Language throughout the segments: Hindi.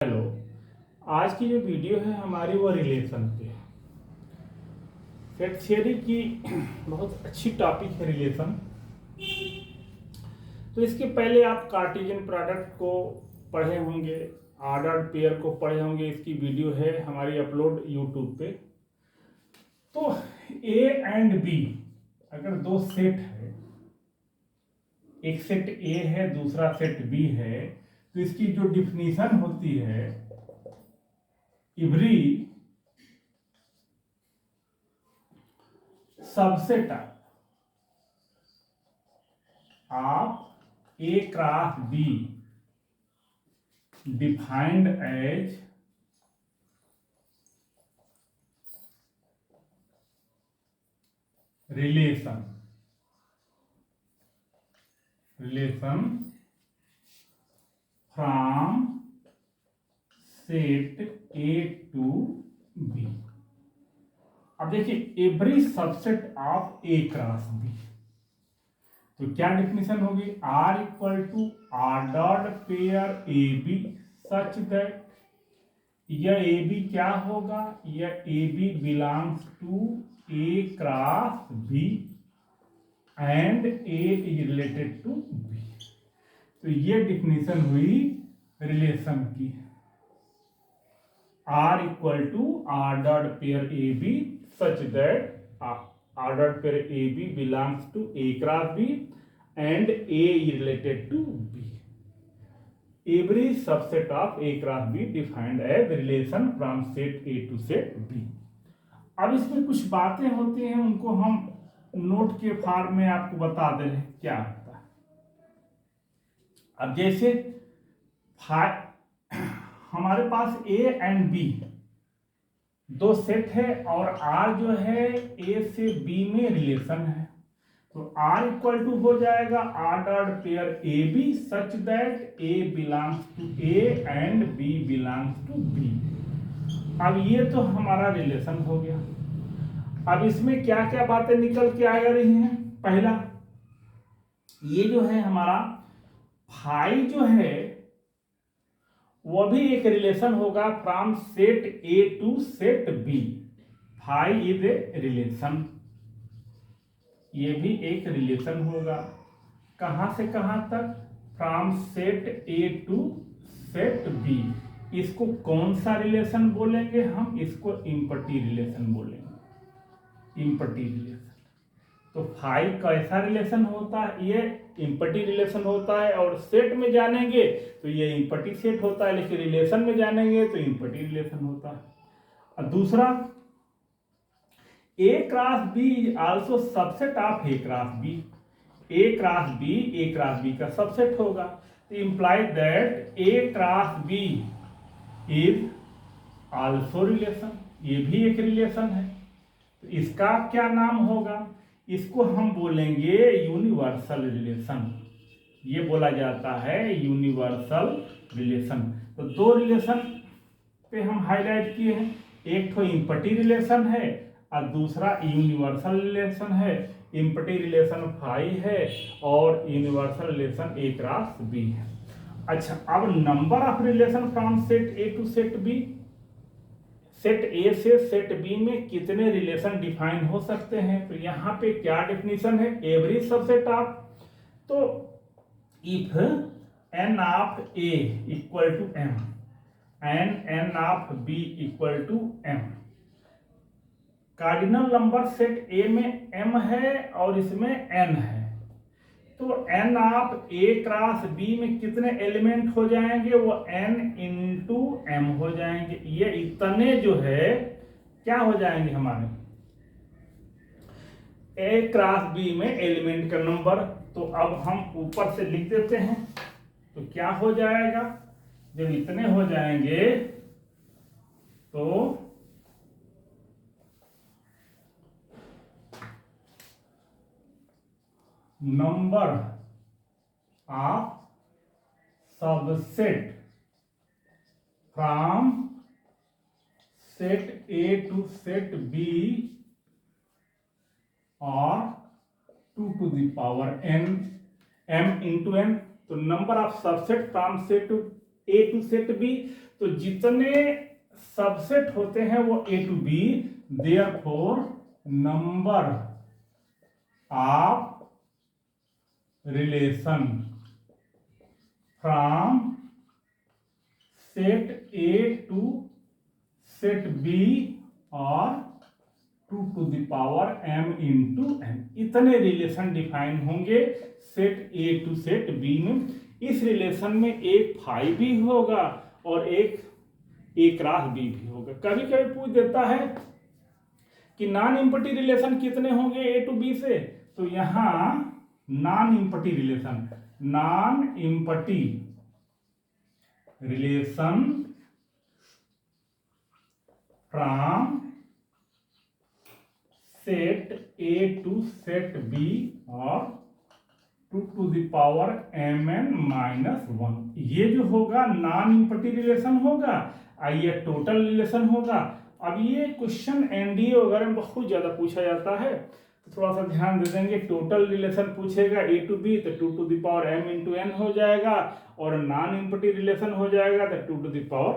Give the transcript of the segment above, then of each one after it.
हेलो। आज की जो वीडियो है हमारी वो रिलेशन पे है। सेट थ्योरी की बहुत अच्छी टॉपिक है रिलेशन। तो इसके पहले आप कार्टेशियन प्रोडक्ट को पढ़े होंगे, ऑर्डर्ड पेयर को पढ़े होंगे। इसकी वीडियो है हमारी अपलोड यूट्यूब पे। तो ए एंड बी अगर दो सेट है, एक सेट ए है दूसरा सेट बी है, तो इसकी जो डिफिनीशन होती है, every subset of A cross B defined as relation from set A to B. अब देखिए every subset of A cross B, तो क्या डिफिनेशन होगी? R equal to ordered pair A B such that, यह ए बी क्या होगा? यह A B belongs to A cross B and A is related to B. तो ये डिफिनेशन हुई रिलेशन की। R equal to ordered pair A B such that ordered pair AB belongs to A cross B and A is related to B. Every subset of A cross B defined as relation from set A to set B. अब इसमें कुछ बातें होती हैं, उनको हम नोट के फॉर्म में आपको बता दे रहे हैं क्या होता है। अब जैसे हमारे पास A एंड B दो सेट है और R जो है A से B में रिलेशन है, तो R इक्वल टू हो जाएगा ordered pair A B such that A belongs to A and B belongs to B। अब ये तो हमारा रिलेशन हो गया। अब इसमें क्या क्या बातें निकल के आ रही हैं? पहला, ये जो है हमारा फाई जो है वो भी एक रिलेशन होगा from set A to set B. Phi is a relation, ये भी एक रिलेशन होगा। कहां से कहां तक? From set A to set B. इसको कौन सा रिलेशन बोलेंगे हम? इसको इम्पटी रिलेशन बोलेंगे, इम्पटी रिलेशन। तो फाई कैसा रिलेशन होता है? ये इम्पटी रिलेशन होता है। और सेट में जानेंगे तो ये इम्पटी सेट होता है, लेकिन रिलेशन में जानेंगे तो इम्पटी रिलेशन होता है। और दूसरा, A cross B is also subset of A cross B. A cross B का सबसेट होगा, तो imply that A cross B is also relation, ये भी एक रिलेशन है। तो इसका क्या नाम होगा? इसको हम बोलेंगे यूनिवर्सल रिलेशन। ये बोला जाता है यूनिवर्सल रिलेशन। तो दो रिलेशन पे हम हाईलाइट किए हैं, एक तो इम्पटी रिलेशन है और दूसरा यूनिवर्सल रिलेशन है। इम्पटी रिलेशन फाई है और universal relation A cross B है। अच्छा, अब number of relation from set A to set B. Set A से सेट बी में कितने रिलेशन डिफाइन हो सकते हैं? तो यहां पे क्या डिफिनेशन है? एवरी सबसेट ऑफ, तो if n of A equal to m and n of B equal to m. Cardinal number set A में एम है और इसमें एन है, तो n of A cross B में कितने एलिमेंट हो जाएंगे? वो एन इंटू एम हो जाएंगे। ये इतने जो है क्या हो जाएंगे हमारे ए क्रॉस बी में एलिमेंट का नंबर। तो अब हम ऊपर से लिख देते हैं, तो क्या हो जाएगा? जब इतने हो जाएंगे तो number of subset from set A to set B और 2 to the power n, m into n। तो number of subset from set to A to set B, तो जितने सबसेट होते हैं वो A to B, therefore number of relation from set A to set B और 2 to the power m into n, इतने रिलेशन डिफाइन होंगे set A to set B में। इस रिलेशन में एक फाई भी होगा और एक ए क्रॉस बी भी होगा। कभी कभी पूछ देता है कि नॉन इम्पटी रिलेशन कितने होंगे ए टू बी से, तो यहां non empty relation from set A to set B और 2 to the power mn - 1, ये जो होगा नॉन इम्पटी रिलेशन होगा और ये टोटल रिलेशन होगा। अब ये क्वेश्चन एनडीए वगैरह में बहुत ज्यादा पूछा जाता है, तो थोड़ा सा ध्यान दे देंगे। टोटल रिलेशन पूछेगा ए टू बी तो 2 to the power m into n हो जाएगा, और नॉन इम्पटी रिलेशन हो जाएगा तो 2 to the power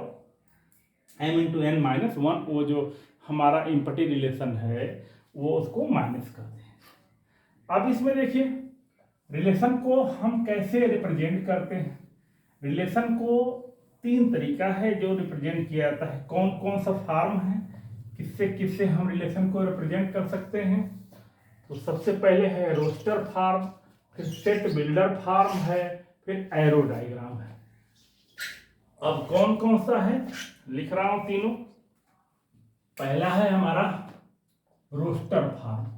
m into n - 1, वो जो हमारा इम्पटी रिलेशन है वो उसको माइनस कर दें। अब इसमें देखिए रिलेशन को हम कैसे रिप्रेजेंट करते हैं। रिलेशन को 3 तरीका है जो रिप्रेजेंट किया जाता है। कौन कौन सा फॉर्म है, किससे किससे हम रिलेशन को रिप्रेजेंट कर सकते हैं। तो सबसे पहले है रोस्टर फॉर्म, फिर सेट बिल्डर फॉर्म है, फिर एरो डायग्राम है। अब कौन कौन सा है लिख रहा हूं तीनों। पहला है हमारा रोस्टर फॉर्म।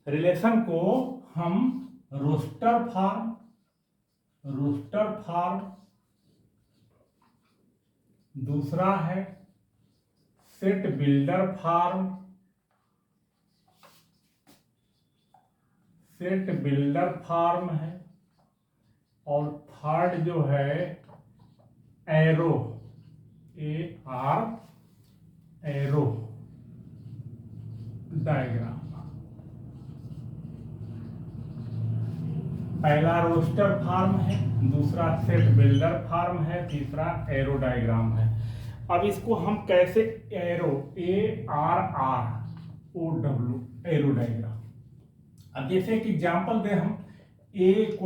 रिलेशन को हम रोस्टर फॉर्म, दूसरा है सेट बिल्डर फॉर्म, है, और थर्ड जो है एरो, एरो डायग्राम। पहला रोस्टर फॉर्म है, दूसरा सेट बिल्डर फॉर्म है, तीसरा एरो डायग्राम है। अब इसको हम कैसे एरो ARROW एरो डायग्राम। अब जैसे एक एग्जांपल दे हम A =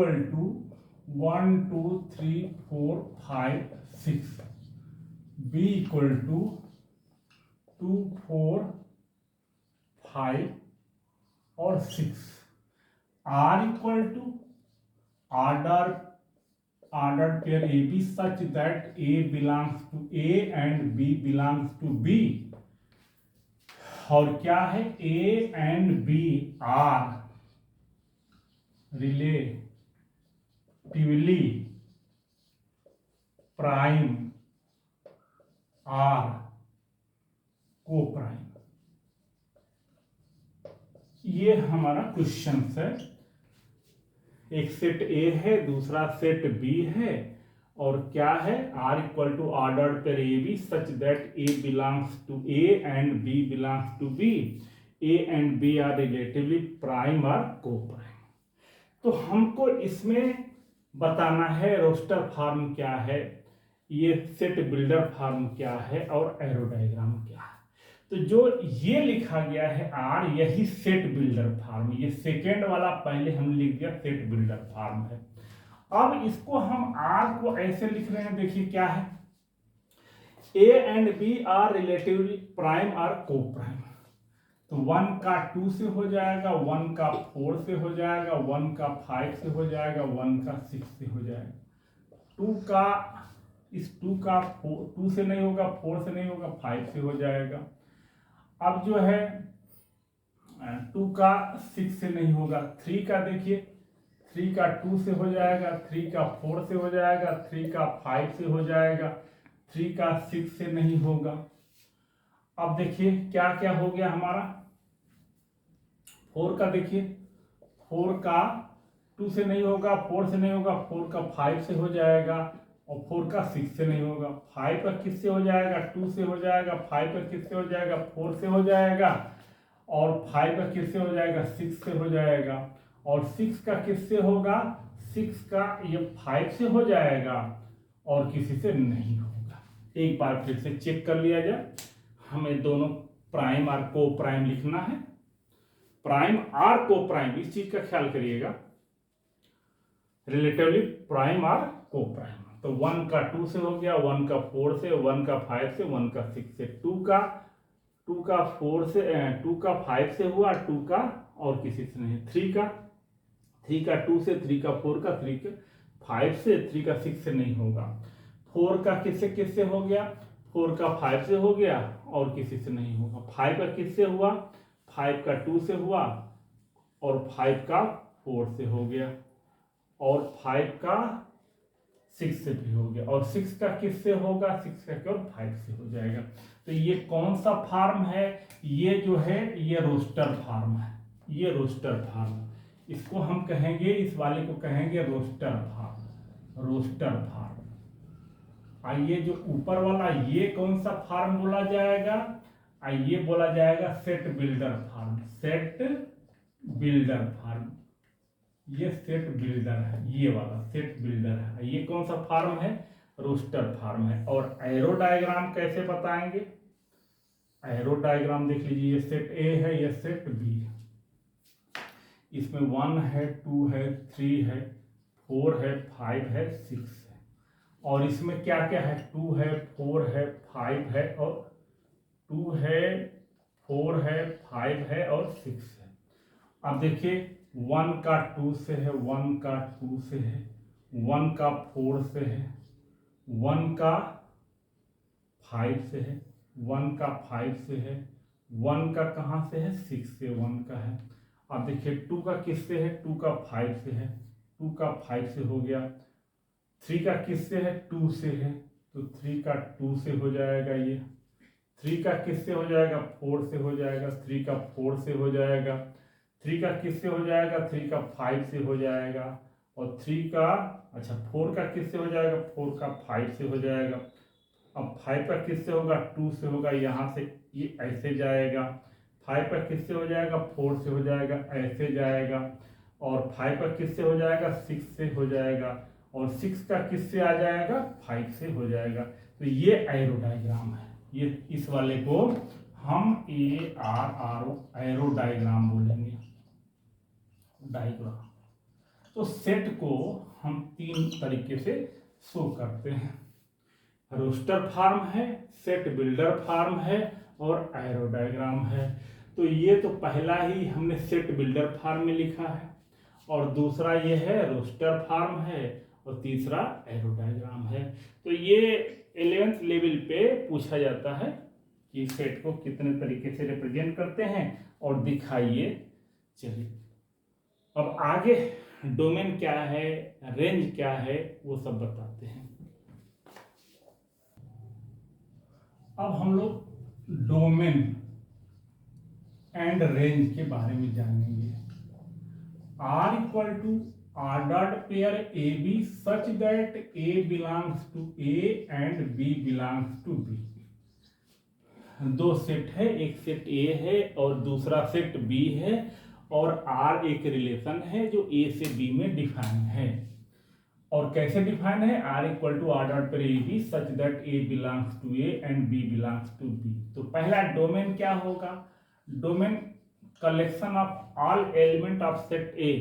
1 2 3 4 5 6, B = 2 4 5 और 6, R = ordered pair AB such that A belongs to A and B belongs to B, और क्या है A and B are relatively prime or co-prime। ये हमारा क्वेश्चन है। एक सेट ए है, दूसरा सेट बी है, और क्या है R = ordered pair AB such that A belongs to A and B belongs to B, A and B are relatively prime or co-prime। तो हमको इसमें बताना है रोस्टर फॉर्म क्या है, ये सेट बिल्डर फॉर्म क्या है, और एरो डायग्राम क्या है। तो जो ये लिखा गया है आर, यही सेट बिल्डर फॉर्म, ये सेकेंड वाला पहले हम लिख दिया सेट बिल्डर फॉर्म है। अब इसको हम आर को ऐसे लिख रहे हैं, देखिए क्या है, A and B are relatively prime और को प्राइम। तो 1 का 2 से हो जाएगा, 1 का 4 से हो जाएगा, 1 का 5 से हो जाएगा, 1 का 6 से हो जाएगा। 2 का 2 से नहीं होगा, 4 से नहीं होगा, 5 से हो जाएगा। अब जो है 2 का 6 से नहीं होगा, 3 का देखिए 3 का 2 से हो जाएगा, 3 का 4 से हो जाएगा, 3 का 5 से हो जाएगा, 3 का 6 से नहीं होगा। अब देखिए क्या क्या हो गया हमारा। 4 का देखिए, 4 का 2 से नहीं होगा, 4 से नहीं होगा, 4 का 5 से हो जाएगा, और 4 का 6 से नहीं होगा। 5 का किससे हो जाएगा? 2 से हो जाएगा। 5 का किससे हो जाएगा? 4 से हो जाएगा। और 5 का किससे हो जाएगा? 6 से हो जाएगा। और 6 का किससे होगा? 6 का ये 5 से हो जाएगा और किसी से नहीं होगा। एक बार फिर से चेक कर लिया जाए। हमें दोनों प्राइम और को प्राइम लिखना है। प्राइम और को प्राइम, इस चीज का ख्याल करिएगा, रिलेटिवली प्राइम और को प्राइम। तो 1 का 2 से हो गया, 1 का 4 से, 1 का 5 से, 1 का 6 से। 2 का 4 से, 2 का 5 से हुआ, 2 का और किसी से नहीं। 3 का 2 से, 3 का 4 का, 3 का 5 से, 3 का 6 से नहीं होगा। 4 का किससे हो गया? 4 का 5 से हो गया और किसी से नहीं होगा। 5 का किससे हुआ? 5 का 2 से हुआ और 5 का 4 से हो गया, और 5 का 6 से भी हो गया, और 6 का किससे होगा? 6 का केवल 5 से हो जाएगा। तो ये कौन सा फार्म है? ये जो है ये रोस्टर फार्म है। ये रोस्टर फार्म, इसको हम कहेंगे, इस वाले को कहेंगे रोस्टर फार्म। Roster farm. आइए जो ऊपर वाला ये कौन सा फार्म बोला जाएगा? आइए बोला जाएगा set builder form. Set builder form, ये सेट बिल्डर है, ये वाला सेट बिल्डर है। ये कौन सा फार्म है? रोस्टर फार्म है। और एरो डायग्राम कैसे बताएंगे? एरो डायग्राम देख लीजिए, ये सेट ए है, ये सेट बी है। इसमें 1 है, 2 है, 3 है, 4 है, 5 है, 6 है। और इसमें क्या क्या है? 2 है, 4 है, 5 है, और 2 है, 4 है, 5 है और 6 है। अब देखिए 1 का 2 से है, 1 का 2 से है, 1 का 4 से है, 1 का 5 से है, 1 का 5 से है, 1 का कहाँ से है? 6 से 1 का है। अब देखिए 2 का किससे है? 2 का 5 से है, 2 का 5 से हो गया। 3 का किससे है? 2 से है, तो 3 का 2 से हो जाएगा। ये 3 का किससे हो जाएगा? 4 से हो जाएगा। 3 का 4 से हो जाएगा। 3 का किससे हो जाएगा? 3 का 5 से हो जाएगा। और 3 का, अच्छा 4 का किससे हो जाएगा? 4 का 5 से हो जाएगा। अब 5 का किससे होगा? 2 से होगा, यहाँ से ये ऐसे जाएगा। 5 का किससे हो जाएगा? 4 से हो जाएगा, ऐसे जाएगा। और 5 का किससे हो जाएगा? 6 से हो जाएगा। और 6 का किससे आ जाएगा? 5 से हो जाएगा। तो ये एरो डायग्राम है। ये इस वाले को हम ARRO एरो डायग्राम बोलेंगे। डायग्राम। तो सेट को हम 3 तरीके से शो करते हैं। रोस्टर फार्म है, सेट बिल्डर फार्म है और एरो डायग्राम है। तो ये तो पहला ही हमने सेट बिल्डर फार्म में लिखा है, और दूसरा ये है रोस्टर फार्म है, और तीसरा एरो डायग्राम है। तो ये 11th लेवल पे पूछा जाता है कि सेट को कितने तरीके से रिप्रेजेंट करते हैं, और दिखाइए। चलिए अब आगे डोमेन क्या है, रेंज क्या है, वो सब बताते हैं। अब हम लोग डोमेन एंड रेंज के बारे में जानेंगे। R equal to R dot pair AB such that A belongs to A and B belongs to B। दो सेट है, एक सेट A है और दूसरा सेट B है, और R एक रिलेशन है जो A से B में डिफाइन है। और कैसे डिफाइन है? R equal to R dot pair AB such that A belongs to A and B belongs to B। तो पहला डोमेन क्या होगा? Domain collection of all element of set A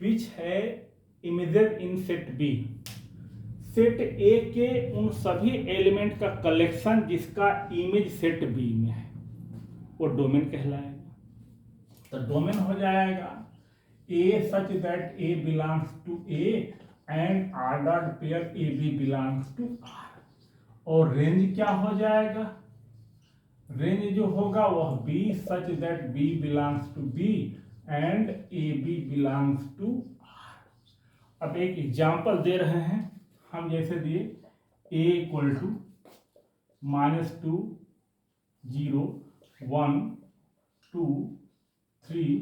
which है images in set B। Set A के उन सभी एलिमेंट का कलेक्शन जिसका इमेज सेट B में है, वो डोमेन कहलाएगा। तो डोमेन हो जाएगा A such that A belongs to A and R dot pair AB belongs to R। और रेंज क्या हो जाएगा? रेंज जो होगा वह B such that B belongs to B and AB belongs to R। अब एक एग्जांपल दे रहे हैं हम, जैसे दिए A इक्वल टू -2 0 1 2 3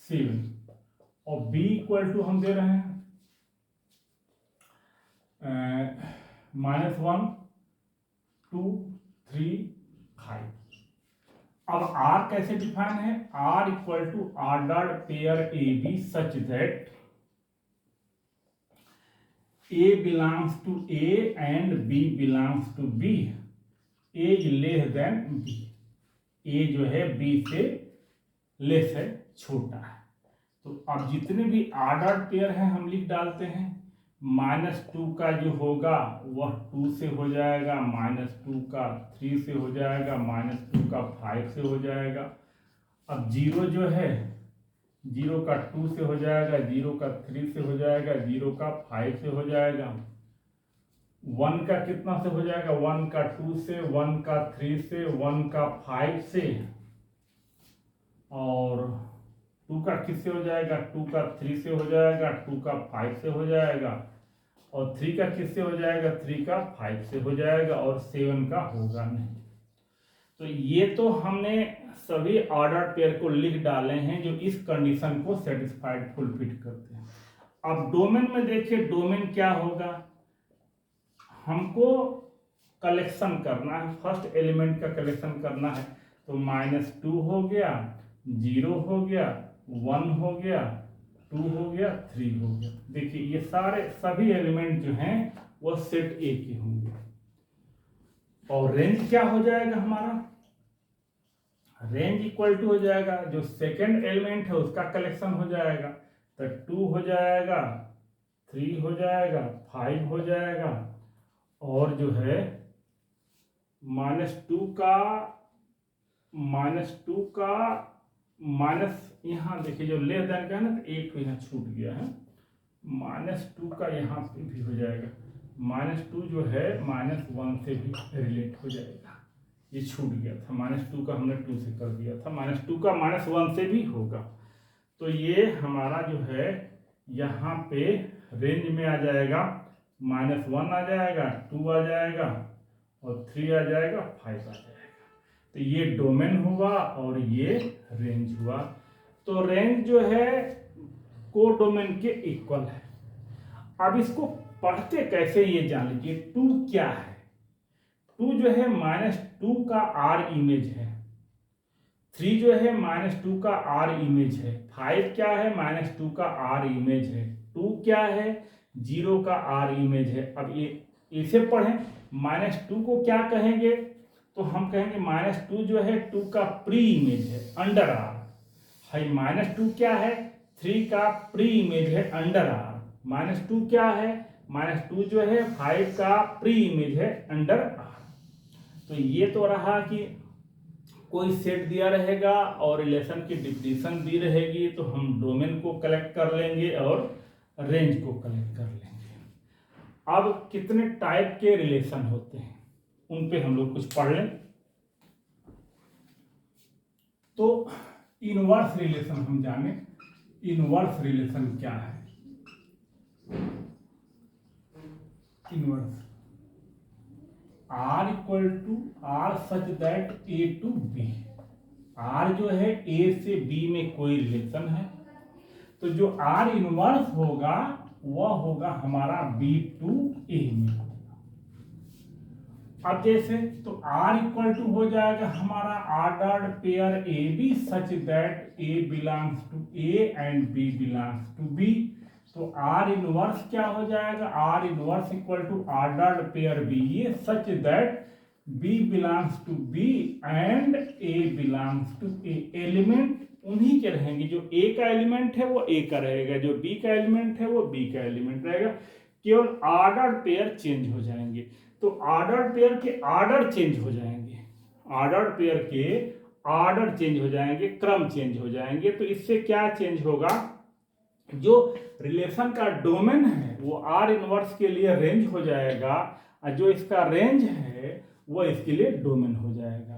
7 और b इक्वल टू हम दे रहे हैं -1 2 3 5। अब R कैसे डिफाइन है? R equal to ordered pair A B such that A belongs to A and B belongs to B. A is less than B. A जो है B से लेस है, छोटा है। तो अब जितने भी ऑर्डर्ड पेयर हैं हम लिख डालते हैं। -2 का जो होगा वह 2 से हो जाएगा, -2 का 3 से हो जाएगा, -2 का 5 से हो जाएगा। अब 0 जो है 0 का 2 से हो जाएगा, 0 का 3 से हो जाएगा, 0 का 5 से हो जाएगा। 1 का कितना से हो जाएगा? 1 का 2 से, 1 का 3 से, 1 का 5 से, और 2 का किससे हो जाएगा? 2 का 3 से हो जाएगा, 2 का 5 से हो जाएगा, और 3 का किससे हो जाएगा? 3 का 5 से हो जाएगा, और 7 का होगा नहीं। तो ये तो हमने सभी ऑर्डर पेयर को लिख डाले हैं जो इस कंडीशन को सेटिस्फाइड फुलफिल करते हैं। अब डोमेन में देखिए, डोमेन क्या होगा? हमको कलेक्शन करना है, फर्स्ट एलिमेंट का कलेक्शन करना है। तो -2 हो गया, 0 हो गया, 1 हो गया, 2 हो गया, 3 हो गया। देखिए ये सारे सभी एलिमेंट जो हैं वो सेट ए के होंगे। और रेंज क्या हो जाएगा हमारा? रेंज इक्वल टू हो जाएगा जो सेकंड एलिमेंट है उसका कलेक्शन हो जाएगा। तो 2 हो जाएगा, 3 हो जाएगा, 5 हो जाएगा, और जो है -2 का माइनस यहाँ देखिए जो लेस देन का है ना, तो एक तो यहाँ छूट गया है। -2 का यहाँ पे भी हो जाएगा, -2 जो है -1 से भी रिलेट हो जाएगा। ये छूट गया था, -2 का हमने 2 से कर दिया था, -2 का -1 से भी होगा। तो ये हमारा जो है यहाँ पे रेंज में आ जाएगा, -1 आ जाएगा, 2 आ जाएगा, और 3 आ जाएगा, 5 आ जाएगा। तो ये डोमेन हुआ और ये रेंज हुआ। तो रेंज जो है को डोमेन के इक्वल है। अब इसको पढ़ते कैसे ये जान लीजिए। 2 क्या है? 2 जो है -2 का R इमेज है, 3 जो है -2 का R इमेज है, 5 क्या है? -2 का R इमेज है, 2 क्या है? 0 का R इमेज है। अब ये इसे पढ़ें, -2 को क्या कहेंगे? तो हम कहेंगे -2 जो है 2 का प्री इमेज है, अंडर R है। -2 क्या है? 3 का प्री इमेज है, अंडर R। -2 क्या है? -2 जो है 5 का प्री इमेज है, अंडर R। तो ये तो रहा कि कोई सेट दिया रहेगा और रिलेशन की डिफिनेशन दी रहेगी, तो हम डोमेन को कलेक्ट कर लेंगे और रेंज को कलेक्ट कर लेंगे। अब कितने टाइप के रिलेशन होते हैं उन पे हम लोग कुछ पढ़ लें। तो इनवर्स रिलेशन हम जाने, इनवर्स रिलेशन क्या है? Inverse R equal to R such that A to B। R जो है A से B में कोई रिलेशन है, तो जो R इनवर्स होगा वह होगा हमारा B टू A में। अब जैसे तो R इक्वल टू हो जाएगा हमारा ordered pair A B such that A belongs to A and B belongs to B। तो R इनवर्स क्या हो जाएगा? R inverse equal to ordered pair B ये such that B belongs to B and A belongs to A। Element उन्हीं के रहेंगे, जो A का एलिमेंट है वो A का रहेगा, जो B का एलिमेंट है वो B का एलिमेंट रहेगा। केवल ऑर्डर्ड पेयर चेंज हो जाएंगे। तो ऑर्डर पेयर के ऑर्डर चेंज हो जाएंगे, ऑर्डर पेयर के ऑर्डर चेंज हो जाएंगे, क्रम चेंज हो जाएंगे। तो इससे क्या चेंज होगा? जो रिलेशन का डोमेन है वो R इनवर्स के लिए रेंज हो जाएगा, और जो इसका रेंज है वो इसके लिए डोमेन हो जाएगा।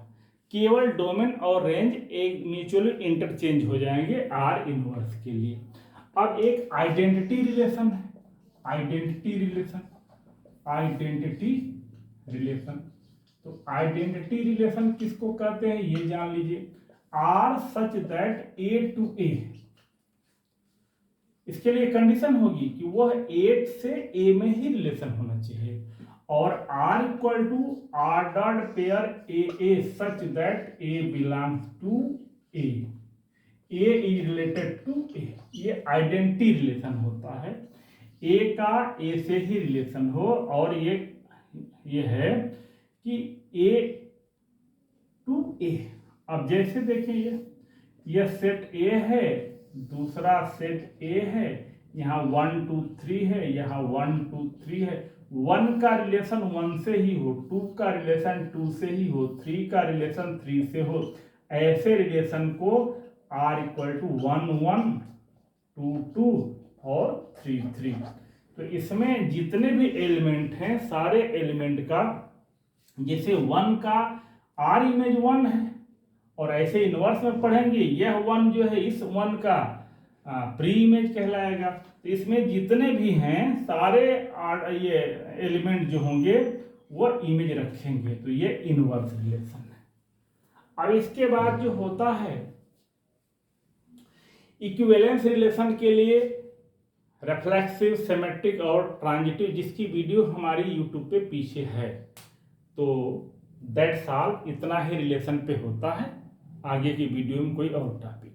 केवल डोमेन और रेंज एक म्यूचुअली इंटरचेंज हो जाएंगे R इनवर्स के लिए। अब एक आइडेंटिटी रिलेशन है, आइडेंटिटी रिलेशन, आइडेंटिटी रिलेशन। तो आइडेंटिटी रिलेशन किसको कहते हैं ये जान लीजिए। R such that A to A, इसके लिए कंडीशन होगी कि वह ए से ए में ही रिलेशन होना चाहिए, और R equal to ordered pair A A such that A belongs to A is related to A. ये आइडेंटिटी रिलेशन होता है, ए का ए से ही रिलेशन हो, और ये है कि ए टू ए। अब जैसे देखिए ये सेट ए है, दूसरा सेट ए है, यहाँ 1 2 3 है, यहाँ 1 2 3 है। 1 का रिलेशन 1 से ही हो, 2 का रिलेशन 2 से ही हो, 3 का रिलेशन 3 से हो। ऐसे रिलेशन को आर इक्वल टू 1 1 2 2 और 3 3। तो इसमें जितने भी एलिमेंट हैं सारे एलिमेंट का, जैसे 1 का आर इमेज 1 है, और ऐसे इनवर्स में पढ़ेंगे यह 1 जो है इस 1 का प्री इमेज कहलाएगा। तो इसमें जितने भी हैं सारे ये एलिमेंट जो होंगे वो इमेज रखेंगे, तो ये इनवर्स रिलेशन है। अब इसके बाद जो होता है इक्विवेलेंस रिलेशन के लिए रिफ्लेक्सिव, सिमेट्रिक और ट्रांजिटिव, जिसकी वीडियो हमारी यूट्यूब पे पीछे है। तो दैट्स ऑल, इतना ही रिलेशन पे होता है। आगे की वीडियो में कोई और टॉपिक।